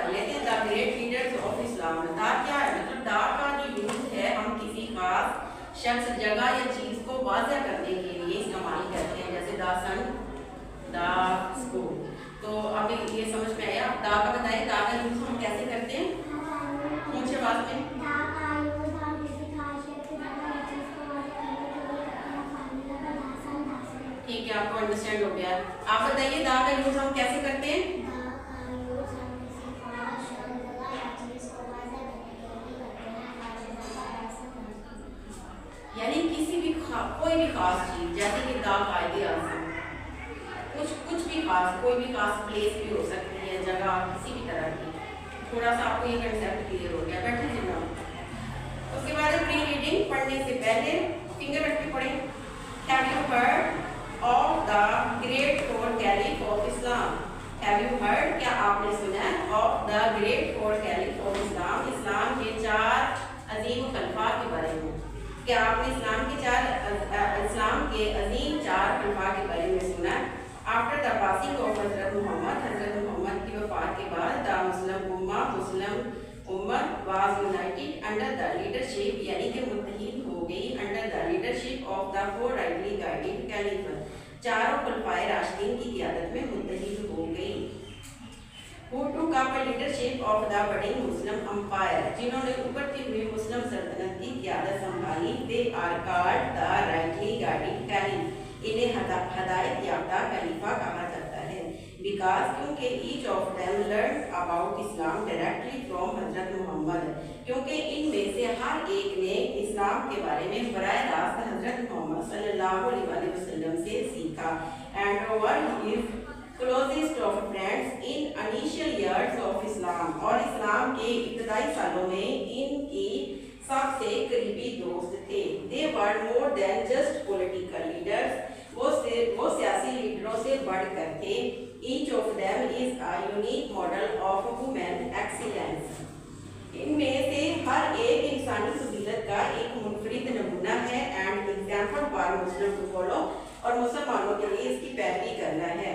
कर लेते हैं। The great leaders of Islam. दा क्या है, मतलब दा का जो यूज है हम किसी खास शख्स, जगह या चीज को वाज़ह करने के लिए इस्तेमाल करते हैं, जैसे द सन, द स्कूल। तो अभी ये समझ में आया। दा का बताइए, दा का यूज हम कैसे करते हैं ऊंचे आवाज में। ठीक है, आपको अंडरस्टैंड हो गया। आप बताइए दा का यूज हम कैसे करते हैं। यानी किसी भी कोई भी खास चीज, जैसे कि दा कायदे आज़म, कुछ भी खास, कोई भी खास प्लेस भी हो सकती है, जगह किसी भी तरह की। थोड़ा सा आपको ये कंसेप्ट क्लियर हो गया, बैठे जनाब। उसके बाद प्री रीडिंग, पढ़ने से पहले फिंगर रख के पढ़ें। Have you heard of the great four caliph of Islam. Have you heard, क्या आपने सुना of the great four caliph of Islam, इस्लाम के 4 अजीम खलीफा के बारे में। क्या आपने इस्लाम के अजीम 4 खलीफा के बारे में सुना। आफ्टर द पासिंग ऑफ हजरत मोहम्मद की वफात के बाद द मुस्लिम उम्मत was United under the leadership, यानी कि मुत्तहिद हो गई under the leadership of the 4 rightly guided caliph, 4 खलीफाए राशिदीन की क़ियादत में मुत्तहिद हो गई। Who took up the leadership of the budding Muslim empire, जिन्होंने उभरती हुई मुस्लिम सल्तनत की क़ियादत संभाली। They are called the rightly guided caliph, इन्हें हदायत याफ्ता खलीफा कहा जाता है। Because, क्योंकि each of them learned about Islam directly from हजरत मोहम्मद, क्योंकि इनमें से हर एक ने इस्लाम के बारे में बराह रास्त हजरत मोहम्मद सल्लल्लाहु अलैहि वसल्लम से सीखा। And were his closest of friends in initial years of Islam, और इस्लाम के इब्तदाई सालों में इनकी सबसे करीबी दोस्त थे। They were more than just political leaders, वो सियासी लीडरों से बढ़कर थे। Each of them is a unique model of human excellence, इनमें से हर एक इंसानी फजीलत का एक मुनफरिद नमूना है। And example for Muslim to follow, और मुसलमानों के लिए इसकी पैरवी करना है।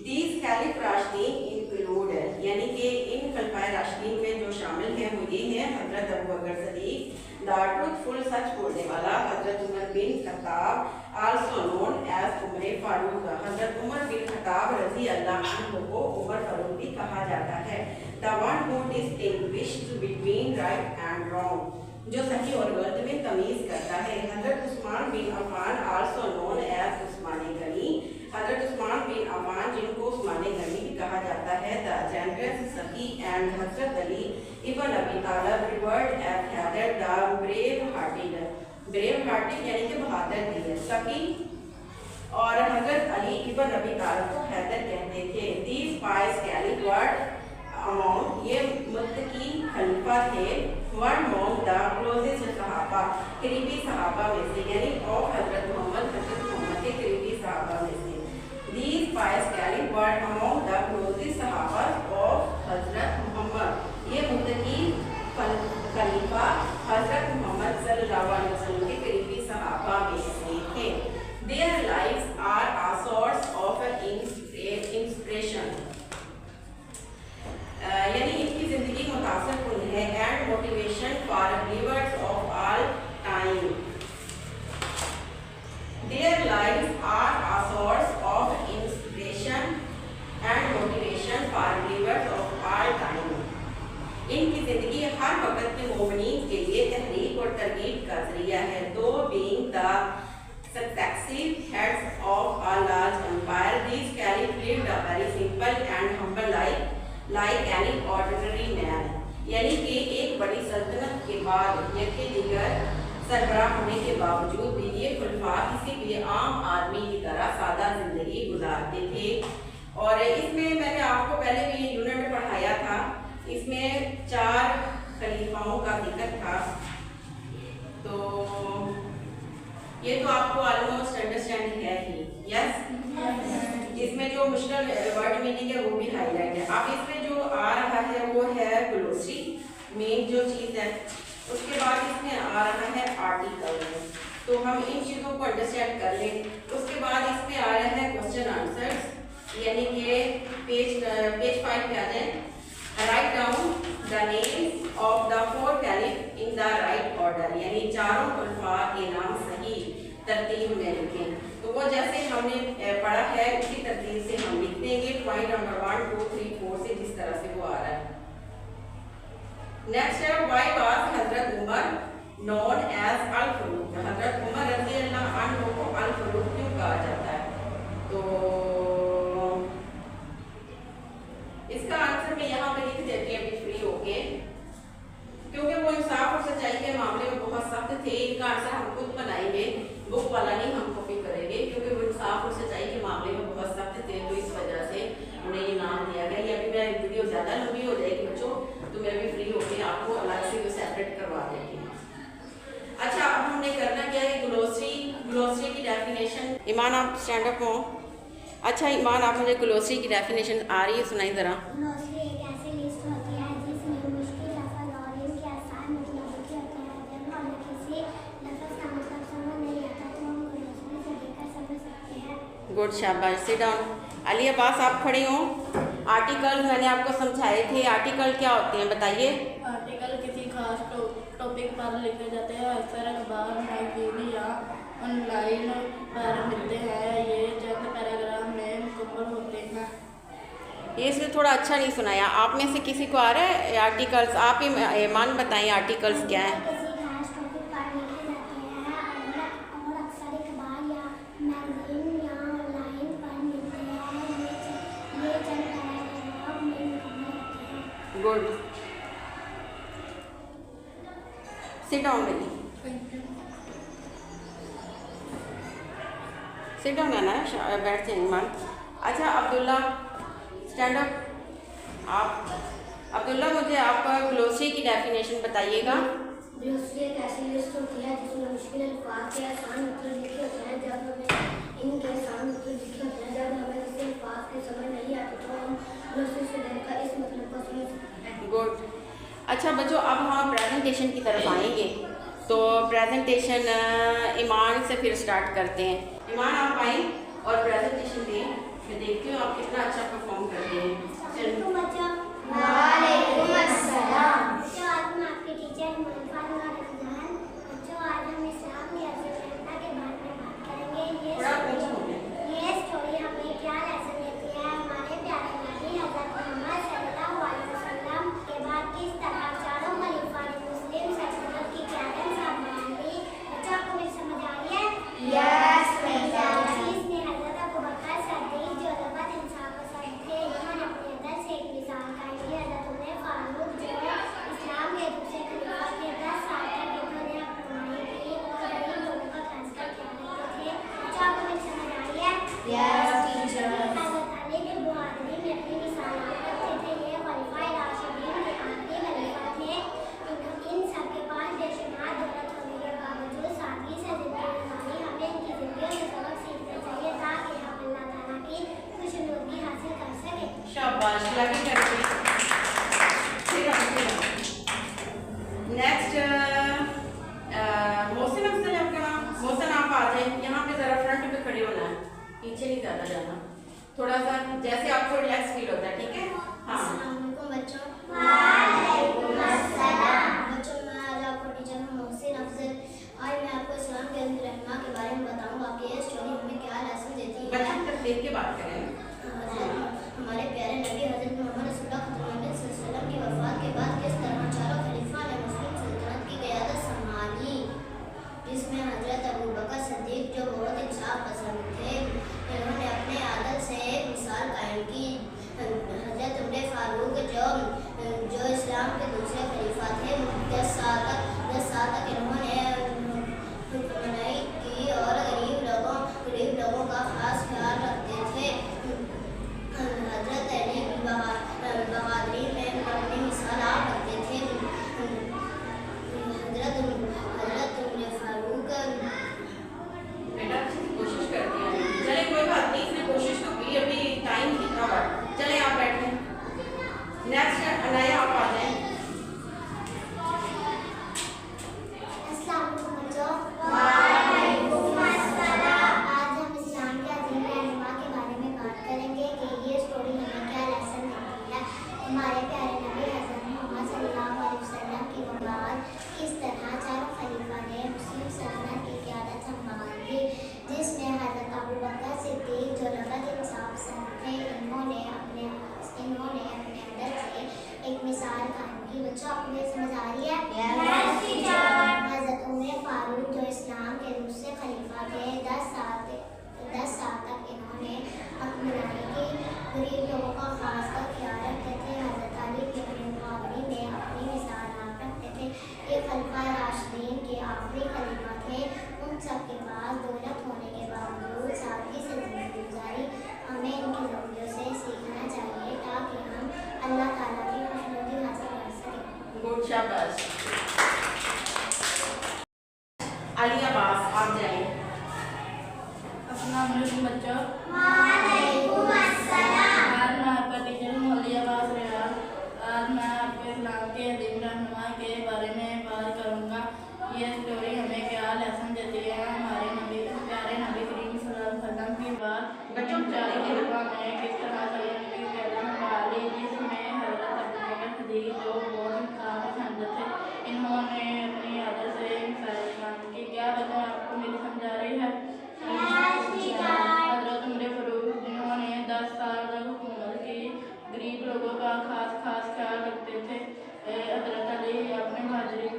These Caliph राशिदीन इंक्लूड, यानी कि इन खलीफाए राशिदीन में जो शामिल हैं वो ये हैं। हजरत Abu Bakr Siddiq, the truthful, सच बोलने वाला, हजरत Umar bin Khattab, also known as Umar Farooq, हजरत उमर बिन खत्ताब रजी अल्लाह अन्हु को उमर फारूक भी कहा जाता है। The one who distinguished between right and wrong, जो सही और गलत में तमीज करता है। हजरत उस्मान बिन अफान, आल्सो नोन एज उस्मानी गनी, हजरत उस्मान बिन अफान जिनको उस्मानी गनी भी कहा जाता है। द जनरस सखी एंड हजरत Ali ibn Abi Talib revered as Haidar the brave hearted यानी कि बहादुर दिल सखी, और हजरत अली इब्न अबी तालिब को हैदर कहते थे। These price caliph were among, ये मुत्तकी खलीफा थे। वन अमॉन्ग द क्लोजेस्ट सहाबा, करीबी सहाबा में से, यानी ऑफ हजरत मोहम्मद के करीबी सहाबा में से। These pious caliph were among the closest sahabas of हजरत मोहम्मद, ये मुत्तकी खलीफा हजरत मोहम्मद सल्लल्लाहु अलैहि वसल्लम के करीबी सहाबा में से थे। Their lives are a source of inspiration, यानी इनकी जिंदगी मुतासिर कुन है। And motivation for believers of all time. Their lives are a source of inspiration and motivation for believers of all time. इनकी जिंदगी हर वक्त के मोमिनीन के लिए तहरीक और तरगीब का जरिया है। दो being the successive heads of a large empire, these caliph lived a very simple and humble life like any ordinary man, यानी कि एक बड़ी सल्तनत के बाद यके दीगर सरबराह होने के बावजूद भी ये खुलफा किसी भी आम आदमी की तरह सादा जिंदगी गुजारते थे। और इसमें मैंने आपको पहले भी यूनिट पढ़ाया था, इसमें 4 खलीफाओं का जिक्र था। तो ये तो आपको ऑलमोस्ट अंडरस्टैंड है ही। यस, इसमें जो मुश्किल वर्ड मीनिंग है वो भी हाईलाइट है। अब इसमें जो आ रहा है वो है ग्लोसरी, मेन जो चीज़ है। उसके बाद इसमें आ रहा है आर्टिकल, तो हम इन चीज़ों को अंडरस्टैंड कर लें। उसके बाद इसमें आ रहा है क्वेश्चन आंसर्स, यानी कि पेज 5 पे आ जाए। राइट डाउन ऑर्डर, यानी चारों खुलफा के नाम सही तरतीब में लिखें। तो वो जैसे हमने पढ़ा है उसी तरतीब से हम लिख देंगे। पॉइंट नंबर 1, 2, 3, 4 से जिस तरह से वो आ रहा है। नेक्स्ट है why was Hazrat Umar known as अल फारूक। हजरत उमर रज़ी अल्लाह अन्हु को अल फारूक क्यों कहा जाता है? तो इसका आंसर मैं यहाँ पे लिख देती हूँ अभी फ्री होके, क्योंकि वो इंसाफ और सच्चाई के मामले में बहुत सख्त थे। इनका आंसर हम खुद बनाएंगे, बुक वाला नहीं हम कॉपी करेंगे, क्योंकि वो इंसाफ और सच्चाई के मामले में बहुत सख्त थे, तो इस वजह से उन्हें ये नाम दिया गया। ये अभी मैं वीडियो ज़्यादा लंबी हो जाएगी बच्चों, तो मैं भी फ्री होकर आपको अलग से सेपरेट करवा देंगी। अच्छा, अब हमने करना क्या है, ग्लोसरी की डेफिनेशन। ईमान आप स्टैंड अप हो। अच्छा ईमान, आप मुझे ग्लोसरी की डेफिनेशन आ रही है, सुनाई ज़रा। ग्लोसरी एक ऐसी लिस्ट होती है जिसमें मुश्किल लफ्ज़ और इनके आसान मतलब होते हैं। जब हमें किसी लफ्ज़ का मतलब समझ नहीं आता तो हम ग्लोसरी से देखकर समझ सकते हैं। गुड, शाबाश। Sit down. अली अब्बास आप खड़े हो। आर्टिकल मैंने आपको समझाए थे, आर्टिकल क्या होते हैं बताइए। आर्टिकल किसी खास टॉपिक पर लिखे जाते हैं, अक्सर अखबार, मैगजीन या ऑनलाइन पर मिलते हैं। ये चंद पैराग्राफ में मुकम्मल होते हैं। ये इसने थोड़ा अच्छा नहीं सुनाया। आप में से किसी को आ रहा है आर्टिकल्स? आप ही ईमान बताइए आर्टिकल्स क्या है। किसी खास टॉपिक पर लिखे जाते हैं और अक्सर अखबार या मैगजीन या ऑनलाइन पर मिलते हैं। ये चंद पैराग्राफ में मुकम्मल होते हैं। गुड, सिट डाउन बेटी, सिट डाउन है ना, बैठ जाए ईमान। अच्छा अब्दुल्ला स्टैंड अप। आप अब्दुल्ला मुझे आप ग्लोसरी की डेफिनेशन बताइएगा। ग्लोसरी एक ऐसी लिस्ट होती है जिसमें मुश्किल अल्फाज के आसान मतलब लिखे होते हैं। जब हमें इनके आसान मतलब लिखे होते हैं, जब हमें इस अल्फाज के समझ नहीं आते तो हम ग्लोसरी से देखकर इस मतलब को समझ सकते हैं। गुड। अच्छा बच्चों, अब हम प्रेजेंटेशन की तरफ आएंगे। तो प्रेजेंटेशन ईमान से फिर स्टार्ट करते हैं। ईमान आप आए और प्रेजेंटेशन दें। मैं देखती हूँ आप कितना अच्छा परफॉर्म करते हैं। वालेकुम अस्सलाम। बच्चों, आज मैं आपकी टीचर मुल्फानुर रमजान। बच्चों, आज हम इस्लाम की अज़मत के बारे में बात करेंगे। ये स्टोरी हमें क्या लेसन देती है? हमारे प्यारे नबी हज़रत मोहम्मद सल्लल्लाहु अलैहि वसल्लम के बाद किस तरह चारों खलीफा ने मुस्लिम सल्तनत की क़यादत संभाली। बच्चों, आपको मेरी समझ आ रही है? Yes madam. इसने हज़रत अबू बकर सिद्दीक़ जो ज़बत इंसाफ पसंद थे, इन्होंने अपने अंदर से एक मिसाल कायम की। हज़रत उमर फारूक जो इस्लाम के दूसरे खलीफा थे, 10 साल तक इन्होंने अपनाई की और गरीब लोगों का खासकर ख्याल रखते थे। बच्चों, आपको मेरी समझ आ रही है? Yes teacher. हज़रत अली के बहादुरी में अपनी मिसाल आप रखते थे। ये खलीफा राशिदीन के आखिरी खलीफा थे। इन सब के पास बेशुमार दौलत होने के बावजूद सादगी से ज़िंदगी गुजारी। हमें इनकी ज़िंदगियों से सबक सीखना चाहिए ताकि हम अल्लाह ताला की खुशनुदी हासिल कर सकें। शाबाश, लगे करके। नेक्स्ट मोहसिन अफजल आपका नाम। मोहसिन आप आ जाए यहाँ पे, ज़रा फ्रंट पे खड़े होना है, पीछे नहीं ज़्यादा जाना, थोड़ा सा जैसे आपको रिलैक्स फील होता है, ठीक है? हाँ। अस्सलामुअलैकुम बच्चों। वालेकुम अस्सलाम। बच्चों, मैं आज आपको टीचर हूँ मोहसिन अफजल। आज मैं आपको इस्लाम के रहनुमा के बारे में बताऊँगा कि ये स्टोरी हमें क्या लेसन देती है। बच्चों तक देख के बात करें। हमारे प्यारे नबी हज़रत मोहम्मद सल्लल्लाहु की वफ़ात के बाद किस तरह चारों खलीफा ने मुस्लिम सल्तनत की क़यादत संभाली, जिसमें हज़रत अबू बकर सिद्दीक़ जो बहुत इंसाफ पसंद थे, इन्होंने अपने आदत से एक मिसाल कायम की। हज़रत उमर फारूक जो इस्लाम के दूसरे खलीफा थे, 10 साल तक इन्होंने हुक्मरानी की और गरीब लोगों का खास ख्याल रखते थे। हज़रत अली की बहादुरी में अपनी मिसाल आप रखते थे। हज़रत उमर फारूक बेटा कोशिश करती हैं। चले कोई बात नहीं, इसने कोशिश तो की, अभी टाइम कितना बार। चले आप बैठे। नेक्स्ट अनाया आप आ जाए। अस्सलाम वालेकुम बच्चों। वालेकुम अस्सलाम। आज हम इस्लाम के अज़ीम रहनुमा के बारे में बात करेंगे कि ये स्टोरी हमें क्या लेसन देती है। हमारे प्यारे नबी हज़रत मोहम्मद सल्लल्लाहु अलैहि वसल्लम के बाद किस तरह चारों बाकी बच्चों आपको मेरी समझ आ रही है? Yes, teacher. हज़रत उमर फारूक जो इस्लाम के दूसरे खलीफा थे, 10 साल तक इन्होंने हुक्मरानी की। गरीब लोगों का खासकर ख्याल रखते थे। हज़रत अली की अपने मुकाबले में अपनी मिसाल आप रखते थे। ये खलीफा राशिदीन के आखिरी खलीफा थे। उन सब के पास दौलत होने के बावजूद सादगी से ज़िंदगी गुजारी। हमें इनकी ज़रूरियों से सीखना चाहिए ताकि हम अल्लाह ताला की खुशनुदी हासिल कर सकें। गुड, शाबाश। अली अब्बास, आप जाइए। अस्सलाम वालेकुम बच्चों। वालेकुम अस्सलाम। आज मैं आपका टीचर मौली अब्बास रियाज। आज मैं आपके इस्लाम के अजीम रहनुमा के बारे में बात करूँगा। ये स्टोरी हमें क्या लेसन देती है? हमारे नबी प्यारे नबी करीम सल्लल्लाहु अलैहि वसल्लम की बात बच्चों चारी खलीफा में किस तरह से उनकी क़यादत संभाली, जिसमें हज़रत अबू बकर सिद्दीक़ जो बहुत पसंद थे, इन्होंने अपनी आदत से मिसाल कायम की। क्या बच्चों आपको मेरी समझ आ रही है? हज़रत उमर फारूक जिन्होंने 10 साल तक हुकूमत की, गरीब लोगों का खास ख्याल रखते थे। हज़रत अली अपने हाजिरी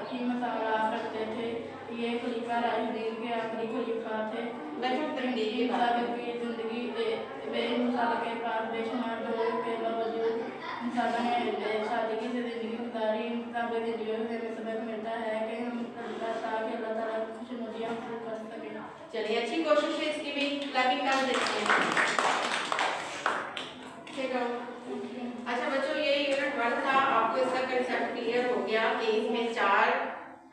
की मिसाल आप रखते थे। ये खलीफा राशिदीन के आखिरी खलीफा थे। इनकी साबित की ज़िंदगी बेमिसाल के पास बेशुमार लोगों के बावजूद इंसानों ने सादगी से ज़िंदगी गुजारी। साबित वीडियो से हमें सबक मिलता है कि हम ताकि अल्लाह ताला की खुशनुदी हासिल कर सकें। चलिए, अच्छी कोशिश है इसकी भी। क्लैपिंग कर देते हैं। ठीक है। अच्छा बच्चों, ये यूनिट 1 था। आपको इसका कंसेप्ट क्लियर हो गया कि इसमें 4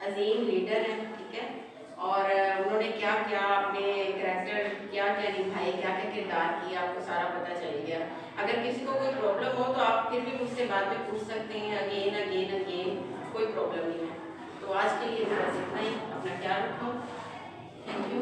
अजीम लीडर हैं, ठीक है, और उन्होंने क्या क्या अपने कैरेक्टर क्या निभाए, क्या किरदार किया, आपको सारा पता चल गया। अगर किसी को कोई प्रॉब्लम हो तो आप फिर भी मुझसे बाद में पूछ सकते हैं, अगेन, कोई प्रॉब्लम नहीं है। तो आज के लिए बस इतना ही। अपना ख्याल रखो। Thank you.